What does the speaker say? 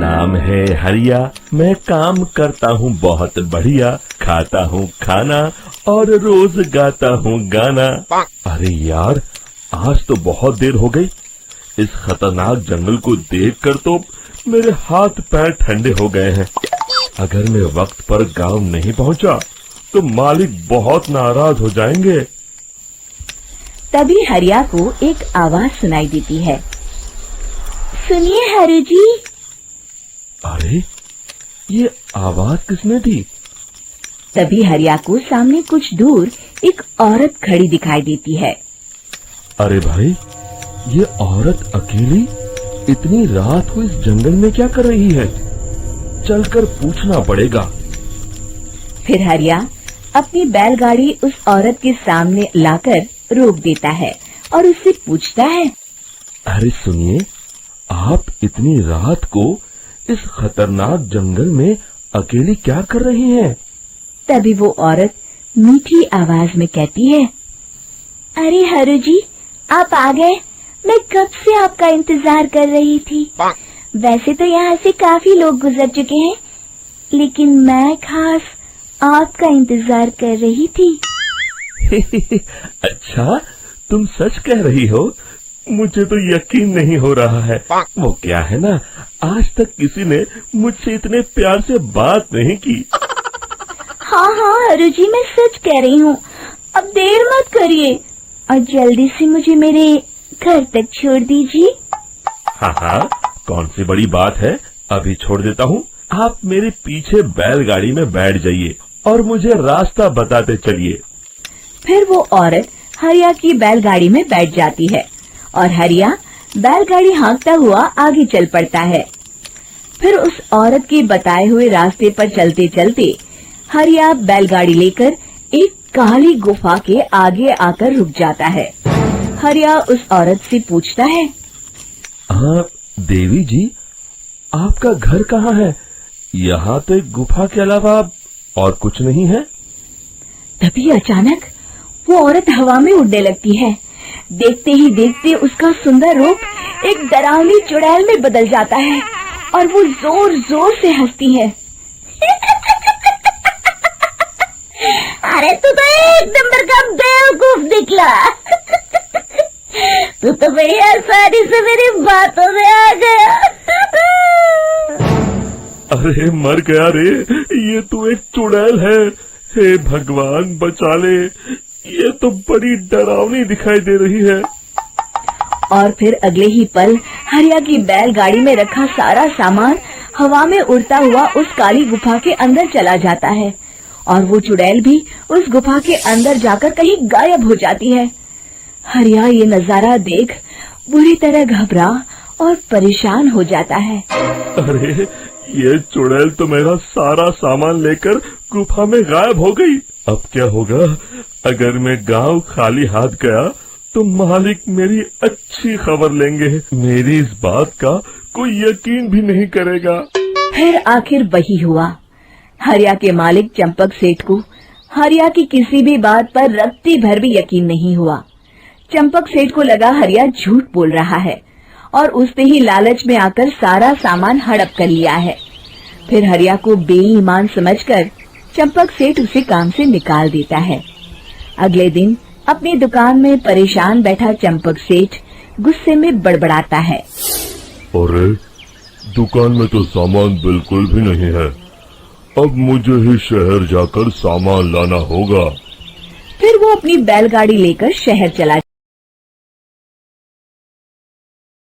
नाम है हरिया, मैं काम करता हूँ बहुत बढ़िया, खाता हूँ खाना और रोज गाता हूँ गाना। अरे यार, आज तो बहुत देर हो गई। इस खतरनाक जंगल को देखकर तो मेरे हाथ पैर ठंडे हो गए हैं। अगर मैं वक्त पर गांव नहीं पहुंचा तो मालिक बहुत नाराज हो जाएंगे। तभी हरिया को एक आवाज सुनाई देती है। सुनिए हरु जी। अरे, ये आवाज किसने दी? तभी हरिया को सामने कुछ दूर एक औरत खड़ी दिखाई देती है। अरे भाई, ये औरत अकेली इतनी रात को इस जंगल में क्या कर रही है? चलकर पूछना पड़ेगा। फिर हरिया अपनी बैलगाड़ी उस औरत के सामने लाकर रोक देता है और उससे पूछता है। अरे सुनिए, आप इतनी रात को इस खतरनाक जंगल में अकेली क्या कर रही हैं? तभी वो औरत मीठी आवाज में कहती है, अरे हरु जी, आप आ गए। मैं कब से आपका इंतजार कर रही थी। वैसे तो यहाँ से काफी लोग गुजर चुके हैं, लेकिन मैं खास आपका इंतजार कर रही थी। अच्छा, तुम सच कह रही हो? मुझे तो यकीन नहीं हो रहा है। वो क्या है ना, आज तक किसी ने मुझसे इतने प्यार से बात नहीं की। हाँ हाँ हरु जी, मैं सच कह रही हूँ। अब देर मत करिए और जल्दी से मुझे मेरे घर तक छोड़ दीजिए। हाँ हाँ, कौन सी बड़ी बात है, अभी छोड़ देता हूँ। आप मेरे पीछे बैलगाड़ी में बैठ जाइए और मुझे रास्ता बताते चलिए। फिर वो औरत हरिया की बैलगाड़ी में बैठ जाती है और हरिया बैलगाड़ी हाँकता हुआ आगे चल पड़ता है। फिर उस औरत के बताए हुए रास्ते पर चलते चलते हरिया बैलगाड़ी लेकर एक काली गुफा के आगे आकर रुक जाता है। हरिया उस औरत से पूछता है, हाँ देवी जी, आपका घर कहाँ है? यहाँ तो एक गुफा के अलावा और कुछ नहीं है। तभी अचानक वो औरत हवा में उड़ने लगती है। देखते ही देखते उसका सुंदर रूप एक डरावनी चुड़ैल में बदल जाता है और वो जोर जोर से हंसती है। अरे तू तो एक नंबर का बेवकूफ निकला। तू तो बड़ी आसानी से मेरी बातों में आ गया। अरे मर गया रे, ये तो एक चुड़ैल है। हे भगवान बचा ले, ये तो बड़ी डरावनी दिखाई दे रही है। और फिर अगले ही पल हरिया की बैलगाड़ी में रखा सारा सामान हवा में उड़ता हुआ उस काली गुफा के अंदर चला जाता है और वो चुड़ैल भी उस गुफा के अंदर जाकर कहीं गायब हो जाती है। हरिया ये नजारा देख बुरी तरह घबरा और परेशान हो जाता है। अरे, ये चुड़ैल तो मेरा सारा सामान लेकर गुफा में गायब हो गई। अब क्या होगा? अगर मैं गांव खाली हाथ गया तो मालिक मेरी अच्छी खबर लेंगे। मेरी इस बात का कोई यकीन भी नहीं करेगा। फिर आखिर वही हुआ। हरिया के मालिक चंपक सेठ को हरिया की किसी भी बात पर रत्ती भर भी यकीन नहीं हुआ। चंपक सेठ को लगा हरिया झूठ बोल रहा है और उसने ही लालच में आकर सारा सामान हड़प कर लिया है। फिर हरिया को बेईमान समझकर चंपक सेठ उसे काम से निकाल देता है। अगले दिन अपनी दुकान में परेशान बैठा चंपक सेठ गुस्से में बड़बड़ाता है। अरे, दुकान में तो सामान बिल्कुल भी नहीं है। अब मुझे ही शहर जाकर सामान लाना होगा। फिर वो अपनी बैलगाड़ी लेकर शहर चला